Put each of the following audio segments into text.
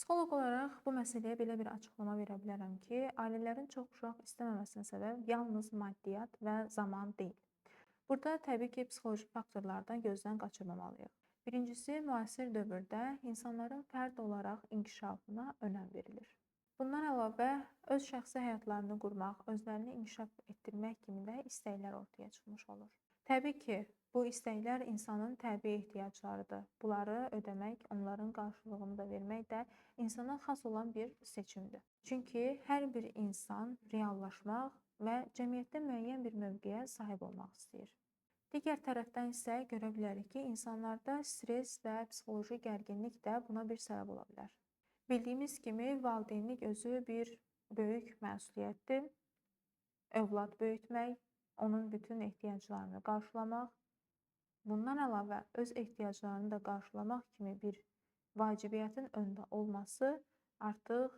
Psixoloq olaraq bu məsələyə belə bir açıqlama verə bilərəm ki, ailələrin çox uşaq istəməməsinə səbəb yalnız maddiyyat və zaman deyil. Burada təbii ki, psixoloji faktorlardan gözdən qaçırmamalıyıq. Birincisi, müasir dövrdə insanların fərd olaraq inkişafına önəm verilir. Bundan əlavə, öz şəxsi həyatlarını qurmaq, özlərini inkişaf etdirmək kimi də istəklər ortaya çıxmış olur. Təbii ki, bu istəklər insanın təbii ehtiyaclarıdır. Bunları ödəmək, onların qarşılığını da vermək də insana xas olan bir seçimdir. Çünki hər bir insan reallaşmaq və cəmiyyətdə müəyyən bir mövqeyə sahib olmaq istəyir. Digər tərəfdən isə görə bilərik ki, insanlarda stress və psixoloji gərginlik də buna bir səbəb ola bilər. Bildiyimiz kimi, valideynlik özü bir böyük məsuliyyətdir. Övlad böyütmək, onun bütün ehtiyaclarını qarşılamaq, bundan əlavə öz ehtiyaclarını da qarşılamaq kimi bir vacibiyyətin öndə olması artıq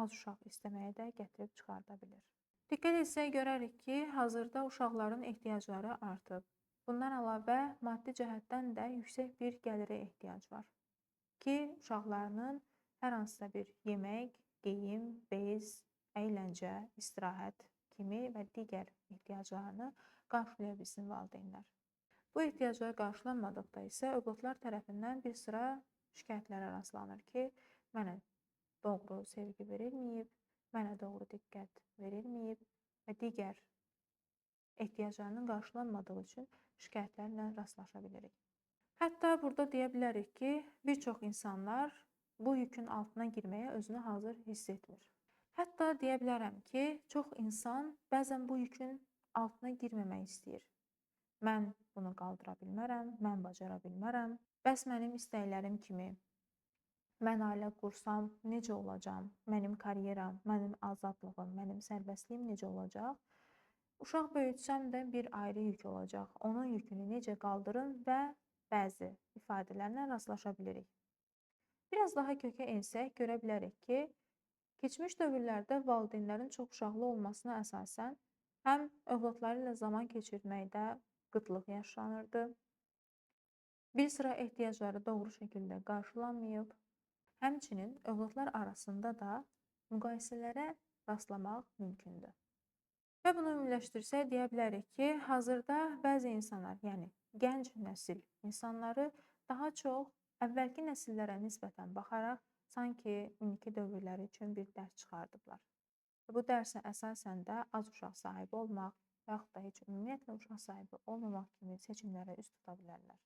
az uşaq istəməyə də gətirib çıxarda bilir. Diqqət etsək görərik ki, hazırda uşaqların ehtiyacları artıb. Bundan əlavə maddi cəhətdən də yüksək bir gəlirə ehtiyac var ki, uşaqlarının hər hansısa bir yemək, geyim, bez, əyləncə, istirahət kimi və digər ehtiyaclarını qarşılaya bilsin valideynlər. Bu ehtiyaclar qarşılanmadıqda isə övladlar tərəfindən bir sıra şikayətlərə rastlanır ki, mənə doğru sevgi verilməyib, mənə doğru diqqət verilməyib və digər ehtiyaclarının qarşılanmadığı üçün şikayətlərlə rastlaşa bilirik. Hətta burada deyə bilərik ki, bir çox insanlar bu yükün altına girməyə özünü hazır hiss etmir. Hətta deyə bilərəm ki, çox insan bəzən bu yükün altına girməmək istəyir. Mən bunu qaldıra bilmərəm, mən bacara bilmərəm, bəs mənim istəklərim kimi mən ailə qursam necə olacam, mənim karyeram, mənim azadlığım, mənim sərbəstliyim necə olacaq? Uşaq böyütsəm də bir ayrı yük olacaq, onun yükünü necə qaldırım və bəzi ifadələrlə rastlaşa bilirik. Biraz daha kökə ensək görə bilərik ki, keçmiş dövrlərdə valideynlərin çox uşaqlı olmasına əsasən həm övladları ilə zaman keçirməkdə qıtlıq yaşanırdı, bir sıra ehtiyacları doğru şəkildə qarşılanmayıb, həmçinin övladlar arasında da müqayisələrə rastlamaq mümkündür. Və bunu ümumiləşdirsək deyə bilərik ki, hazırda bəzi insanlar, yəni gənc nəsil insanları daha çox əvvəlki nəsillərə nisbətən baxaraq sanki indiki dövrləri üçün bir dərs çıxardıblar. Bu dərsə əsasən də az uşaq sahibi olmaq və yaxud da heç ümumiyyətlə uşaq sahibi olmamaq kimi seçimlərə üst tuta bilərlər.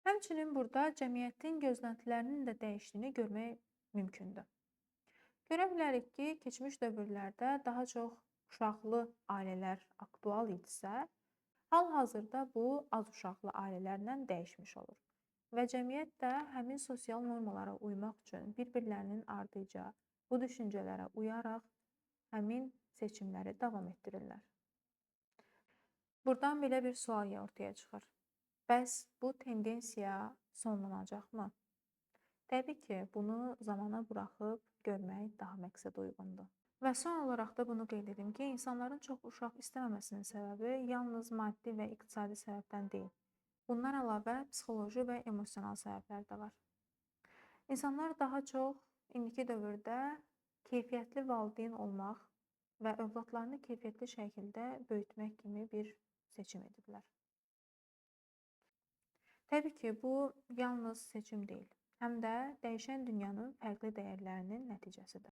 Həmçinin burada cəmiyyətin gözləntilərinin də dəyişdiyini görmək mümkündür. Görə bilərik ki, keçmiş dövrlərdə daha çox uşaqlı ailələr aktual idisə, hal-hazırda bu az uşaqlı ailələrlə dəyişmiş olur. Və cəmiyyət də həmin sosial normalara uymaq üçün bir-birlərinin ardınca bu düşüncələrə uyaraq həmin seçimləri davam etdirirlər. Buradan belə bir sual ortaya çıxır. Bəs bu tendensiya sonlanacaqmı? Təbii ki, bunu zamana buraxıb görmək daha məqsəd uyğundur. Və son olaraq da bunu qeyd edim ki, insanların çox uşaq istəməməsinin səbəbi yalnız maddi və iqtisadi səbəbdən deyil. Bundan əlavə psixoloji və emosional səbəblər də var. İnsanlar daha çox indiki dövrdə keyfiyyətli valideyn olmaq və övladlarını keyfiyyətli şəkildə böyütmək kimi bir seçim ediblər. Təbii ki, bu yalnız seçim deyil, həm də dəyişən dünyanın fərqli dəyərlərinin nəticəsidir.